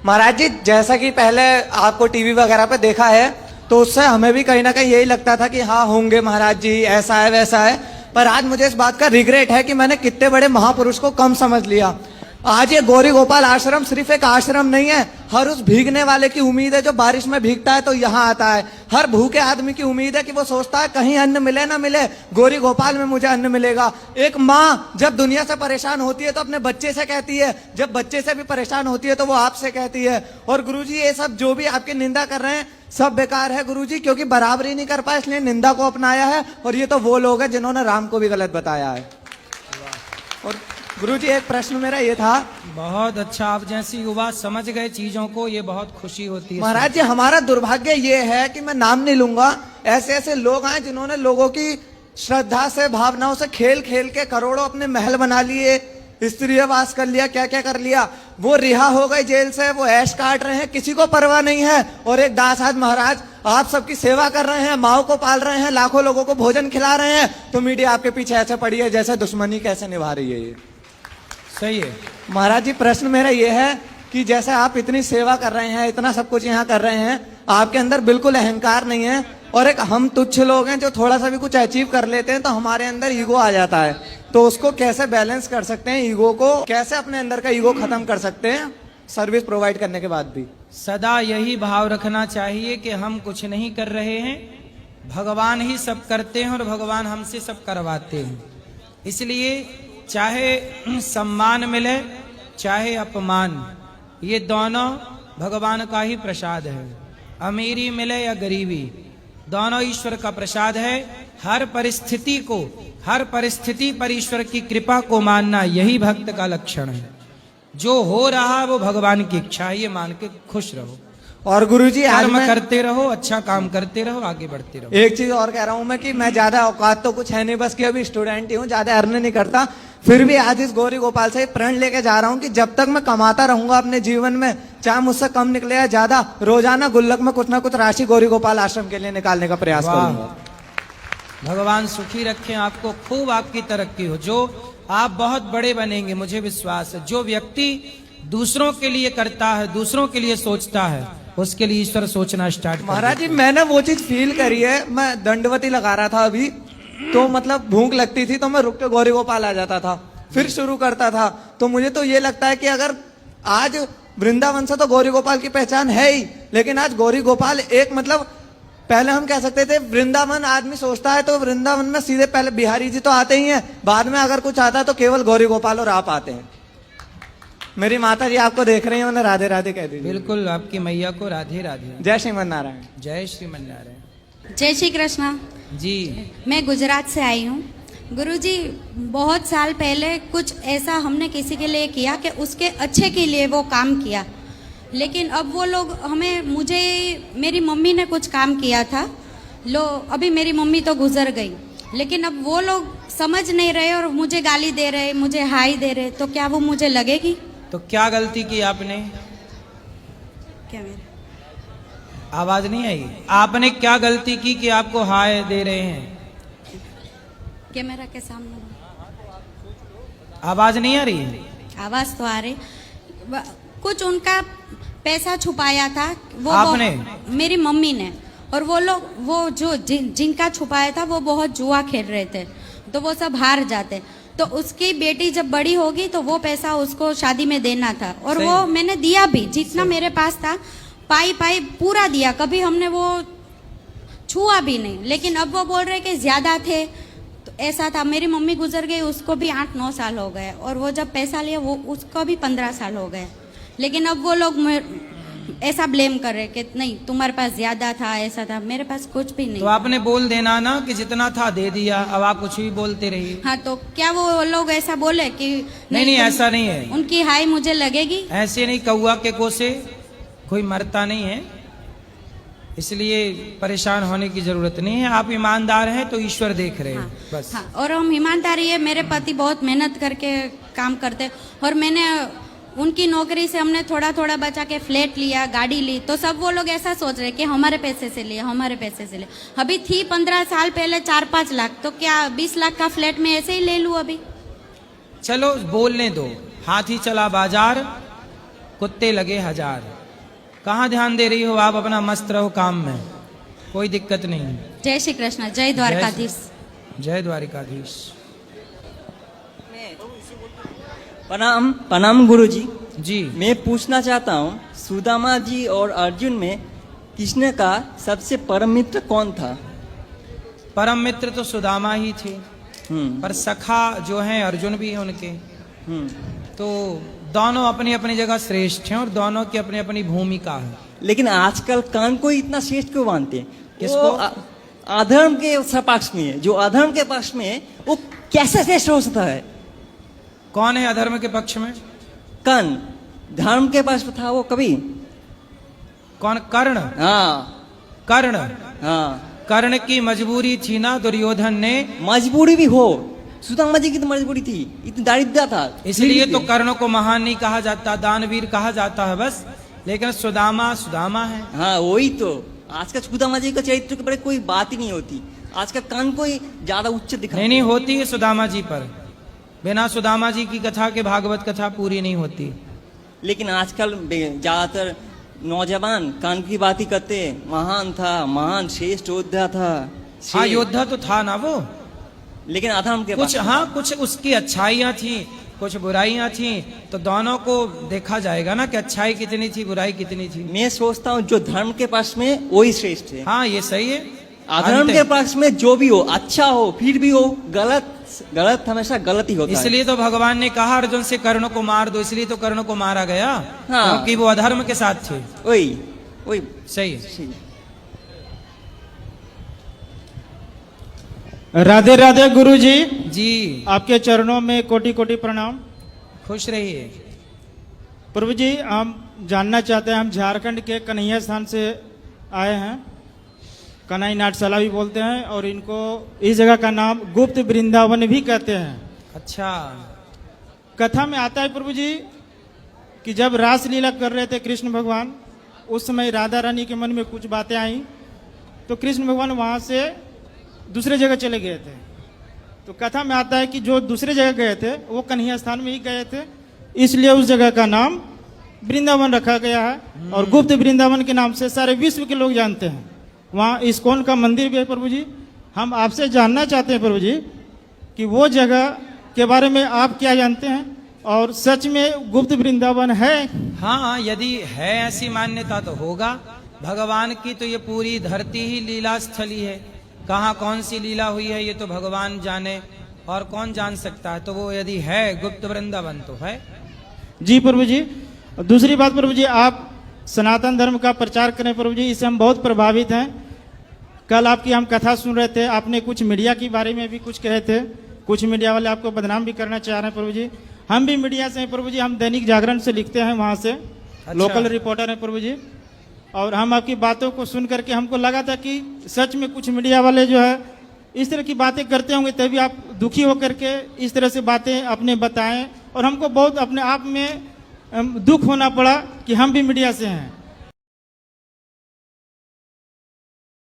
महाराज जी, जैसा कि पहले आपको टीवी वगैरह पे देखा है, तो उससे हमें भी कहीं ना कहीं यही लगता था कि हाँ होंगे महाराज जी, ऐसा है वैसा है। पर आज मुझे इस बात का रिग्रेट है कि मैंने कितने बड़े महापुरुष को कम समझ लिया। आज ये गौरी गोपाल आश्रम सिर्फ एक आश्रम नहीं है, हर उस भीगने वाले की उम्मीद है जो बारिश में भीगता है तो यहाँ आता है। हर भूखे आदमी की उम्मीद है कि वो सोचता है कहीं अन्न मिले ना मिले, गौरी गोपाल में मुझे अन्न मिलेगा। एक माँ जब दुनिया से परेशान होती है तो अपने बच्चे से कहती है, जब बच्चे से भी परेशान होती है तो वो आपसे कहती है। और गुरुजी ये सब जो भी आपकी निंदा कर रहे हैं सब बेकार है गुरुजी, क्योंकि बराबरी नहीं कर पाए इसलिए निंदा को अपनाया है। और ये तो वो लोग हैं जिन्होंने राम को भी गलत बताया है। और गुरुजी एक प्रश्न मेरा ये था। बहुत अच्छा, आप जैसी युवा समझ गए चीजों को, ये बहुत खुशी होती है। महाराज जी, हमारा दुर्भाग्य ये है कि मैं नाम नहीं लूंगा, ऐसे ऐसे लोग हैं जिन्होंने लोगों की श्रद्धा से, भावनाओं से खेल खेल के करोड़ों अपने महल बना लिए, स्त्रीवास कर लिया, क्या क्या कर लिया। वो रिहा हो गए जेल से, वो ऐश काट रहे हैं, किसी को परवाह नहीं है। और एक दास आज महाराज आप सबकी सेवा कर रहे हैं, माओ को पाल रहे हैं, लाखों लोगों को भोजन खिला रहे हैं, तो मीडिया आपके पीछे ऐसे पड़ी है जैसे दुश्मनी कैसे निभा रही है। ये सही है महाराज जी, प्रश्न मेरा ये है कि जैसे आप इतनी सेवा कर रहे हैं, इतना सब कुछ यहाँ कर रहे हैं, आपके अंदर बिल्कुल अहंकार नहीं है, और एक हम तुच्छ लोग हैं जो थोड़ा सा भी कुछ अचीव कर लेते हैं तो हमारे अंदर ईगो आ जाता है। तो उसको कैसे बैलेंस कर सकते हैं, ईगो को कैसे अपने अंदर का ईगो खत्म कर सकते हैं सर्विस प्रोवाइड करने के बाद भी? सदा यही भाव रखना चाहिए कि हम कुछ नहीं कर रहे हैं, भगवान ही सब करते हैं और भगवान हमसे सब करवाते हैं। इसलिए चाहे सम्मान मिले चाहे अपमान, ये दोनों भगवान का ही प्रसाद है। अमीरी मिले या गरीबी, दोनों ईश्वर का प्रसाद है। हर परिस्थिति को, हर परिस्थिति पर ईश्वर की कृपा को मानना, यही भक्त का लक्षण है। जो हो रहा वो भगवान की इच्छा है, ये मान के खुश रहो। और गुरुजी आज कर्म करते रहो, अच्छा काम करते रहो, आगे बढ़ते रहो। एक चीज और कह रहा हूं मैं कि मैं ज्यादा औकात तो कुछ है नहीं, बस कि अभी स्टूडेंट ही हूँ, ज्यादा अर्न नहीं करता। फिर भी आज इस गौरी गोपाल से प्रण लेके जा रहा हूँ कि जब तक मैं कमाता रहूंगा अपने जीवन में, चाहे मुझसे कम निकले या ज्यादा, रोजाना गुल्लक में कुछ ना कुछ राशि गौरी गोपाल आश्रम के लिए निकालने का प्रयास करूंगा। भगवान सुखी रखें आपको, खूब आपकी तरक्की हो, जो आप बहुत बड़े बनेंगे, मुझे विश्वास है। जो व्यक्ति दूसरों के लिए करता है, दूसरों के लिए सोचता है, उसके लिए ईश्वर सोचना स्टार्ट कर। महाराज जी, मैंने वो चीज फील करी है। मैं दंडवती लगा रहा था अभी, तो मतलब भूख लगती थी तो मैं रुक के गौरी गोपाल आ जाता था, फिर शुरू करता था। तो मुझे तो ये लगता है कि अगर आज वृंदावन से तो गौरी गोपाल की पहचान है ही, लेकिन आज गौरी गोपाल एक मतलब, पहले हम कह सकते थे वृंदावन आदमी सोचता है तो वृंदावन में सीधे पहले बिहारी जी तो आते ही हैं, बाद में अगर कुछ आता है तो केवल गौरी गोपाल और आप आते हैं। मेरी माता जी आपको देख रही हैं, उन्हें राधे राधे कह दीजिए। बिल्कुल, आपकी मैया को राधे राधे। जय श्रीमन नारायण। जय श्रीमन नारायण। जय श्री कृष्णा जी। मैं गुजरात से आई हूँ। गुरुजी, बहुत साल पहले कुछ ऐसा हमने किसी के लिए किया कि उसके अच्छे के लिए वो काम किया, लेकिन अब वो लोग मुझे मेरी मम्मी ने कुछ काम किया था, अभी मेरी मम्मी तो गुजर गई, लेकिन अब वो लोग समझ नहीं रहे और मुझे गाली दे रहे, मुझे हाई दे रहे, तो क्या वो मुझे लगेगी? तो क्या गलती की आपने? क्या मेरे आवाज नहीं आई? आपने क्या गलती की कि आपको हाय दे रहे हैं? कैमरा के सामने आवाज नहीं आ रही है? आवाज तो आ रही। कुछ उनका पैसा छुपाया था वो आपने? मेरी मम्मी ने। और वो लोग, वो जो जिनका छुपाया था वो बहुत जुआ खेल रहे थे, तो वो सब हार जाते। तो उसकी बेटी जब बड़ी होगी तो वो पैसा उसको शादी में देना था, और वो मैंने दिया भी, जितना मेरे पास था पाई पाई पूरा दिया, कभी हमने वो छुआ भी नहीं। लेकिन अब वो बोल रहे कि ज्यादा थे, तो ऐसा था। मेरी मम्मी गुजर गई, उसको भी 8-9 साल हो गए, और वो जब पैसा लिया वो उसको भी 15 साल हो गए। लेकिन अब वो लोग ऐसा ब्लेम कर रहे कि नहीं तुम्हारे पास ज्यादा था, ऐसा था। मेरे पास कुछ भी नहीं। तो आपने बोल देना ना कि जितना था दे दिया, अब आप कुछ भी बोलते रहिए। हाँ, तो क्या वो लोग ऐसा बोले कि नहीं, ऐसा नहीं है। उनकी हाई मुझे लगेगी? ऐसे नहीं, कौआ के कोसे कोई मरता नहीं है, इसलिए परेशान होने की जरूरत नहीं है। आप ईमानदार हैं तो ईश्वर देख रहे हैं। बस। हाँ, और हम ईमानदारी है। मेरे पति बहुत मेहनत करके काम करते, और मैंने उनकी नौकरी से हमने थोड़ा थोड़ा बचा के फ्लैट लिया, गाड़ी ली, तो सब वो लोग ऐसा सोच रहे कि हमारे पैसे से लिया, हमारे पैसे से लिया। अभी थी 15 साल पहले 4-5 लाख, तो क्या 20 लाख का फ्लैट में ऐसे ही ले लूं अभी? चलो बोलने दो। हाथी चला बाजार, कुत्ते लगे 1000। कहाँ ध्यान दे रही हो आप? अपना मस्त रहो काम में, कोई दिक्कत नहीं। जय श्री कृष्ण, जय द्वारकाधीश। जय द्वारिकाधीश। प्रणाम प्रणाम गुरु जी। जी मैं पूछना चाहता हूँ, सुदामा जी और अर्जुन में कृष्ण का सबसे परम मित्र कौन था? परम मित्र तो सुदामा ही थे, पर सखा जो हैं अर्जुन भी हैं उनके। तो दोनों अपनी अपनी जगह श्रेष्ठ हैं और दोनों की अपनी अपनी भूमिका है। लेकिन आजकल कान को इतना श्रेष्ठ क्यों मानते हैं? किसको? वो अधर्म के पक्ष में है, जो अधर्म के पक्ष में है, वो कैसे श्रेष्ठ हो सकता है? कौन है अधर्म के पक्ष में? कर्ण। धर्म के पक्ष में था वो कभी? कौन? कर्ण। हाँ कर्ण। हाँ। कर्ण की मजबूरी थी ना, दुर्योधन ने। मजबूरी भी हो, सुदामा जी की तो मजबूरी थी, इतनी दारिद्र्य था, इसलिए तो कर्ण को महान नहीं कहा जाता, दानवीर कहा जाता है बस। लेकिन सुदामा सुदामा है। हाँ वही तो। आजकल सुदामा जी का चरित्र के बारे कोई बात ही नहीं होती। आजकल कान को ही ज्यादा उच्च दिखा। नहीं होती है सुदामा जी पर। बिना सुदामा जी की कथा के भागवत कथा पूरी नहीं होती। लेकिन आजकल ज्यादातर नौजवान कान की बात ही करते हैं। महान था, महान श्रेष्ठ योद्धा था। हाँ योद्धा तो था ना वो, लेकिन अधर्म के कुछ पास। हाँ कुछ उसकी अच्छाइयाँ थी, कुछ बुराइयां थी। तो दोनों को देखा जाएगा ना कि अच्छाई कितनी थी, बुराई कितनी थी। मैं सोचता हूँ जो धर्म के पक्ष में वही श्रेष्ठ है। हाँ ये सही है। अधर्म के पक्ष में जो भी हो, अच्छा हो फिर भी हो, गलत गलत हमेशा गलत ही होता है। इसलिए तो भगवान ने कहा अर्जुन से कर्ण को मार दो, इसलिए तो कर्ण को मारा गया। हाँ। क्योंकि वो अधर्म के साथ थे। वही वही सही है। सही। राधे राधे गुरु जी, जी आपके चरणों में कोटि कोटि प्रणाम। खुश रहिए। प्रभु जी, हम जानना चाहते हैं, हम झारखंड के कन्हैया स्थान से आए हैं, कन्हई नाटशाला भी बोलते हैं, और इनको इस जगह का नाम गुप्त वृंदावन भी कहते हैं। अच्छा। कथा में आता है प्रभु जी कि जब रासलीला कर रहे थे कृष्ण भगवान, उस समय राधा रानी के मन में कुछ बातें आई, तो कृष्ण भगवान वहां से दूसरे जगह चले गए थे। तो कथा में आता है कि जो दूसरे जगह गए थे वो कन्हैया स्थान में ही गए थे, इसलिए उस जगह का नाम वृंदावन रखा गया है। और गुप्त वृंदावन के नाम से सारे विश्व के लोग जानते हैं। वहाँ इस्कॉन का मंदिर भी है प्रभु जी। हम आपसे जानना चाहते हैं प्रभु जी कि वो जगह के बारे में आप क्या जानते हैं, और सच में गुप्त वृंदावन है? हाँ यदि है ऐसी मान्यता तो होगा। भगवान की तो ये पूरी धरती ही लीला स्थली है। कहाँ कौन सी लीला हुई है ये तो भगवान जाने, और कौन जान सकता है। तो वो यदि है गुप्त वृंदावन तो है। जी प्रभु जी। दूसरी बात प्रभु जी, आप सनातन धर्म का प्रचार करें प्रभु जी, इससे हम बहुत प्रभावित हैं। कल आपकी हम कथा सुन रहे थे, आपने कुछ मीडिया के बारे में भी कुछ कहे थे। कुछ मीडिया वाले आपको बदनाम भी करना चाह रहे हैं प्रभु जी। हम भी मीडिया से हैं प्रभु जी, हम दैनिक जागरण से लिखते हैं, वहाँ से लोकल रिपोर्टर हैं प्रभु जी। और हम आपकी बातों को सुन करके हमको लगा था कि सच में कुछ मीडिया वाले जो है इस तरह की बातें करते होंगे, तभी आप दुखी होकर के इस तरह से बातें अपने बताएं। और हमको बहुत अपने आप में दुख होना पड़ा कि हम भी मीडिया से हैं।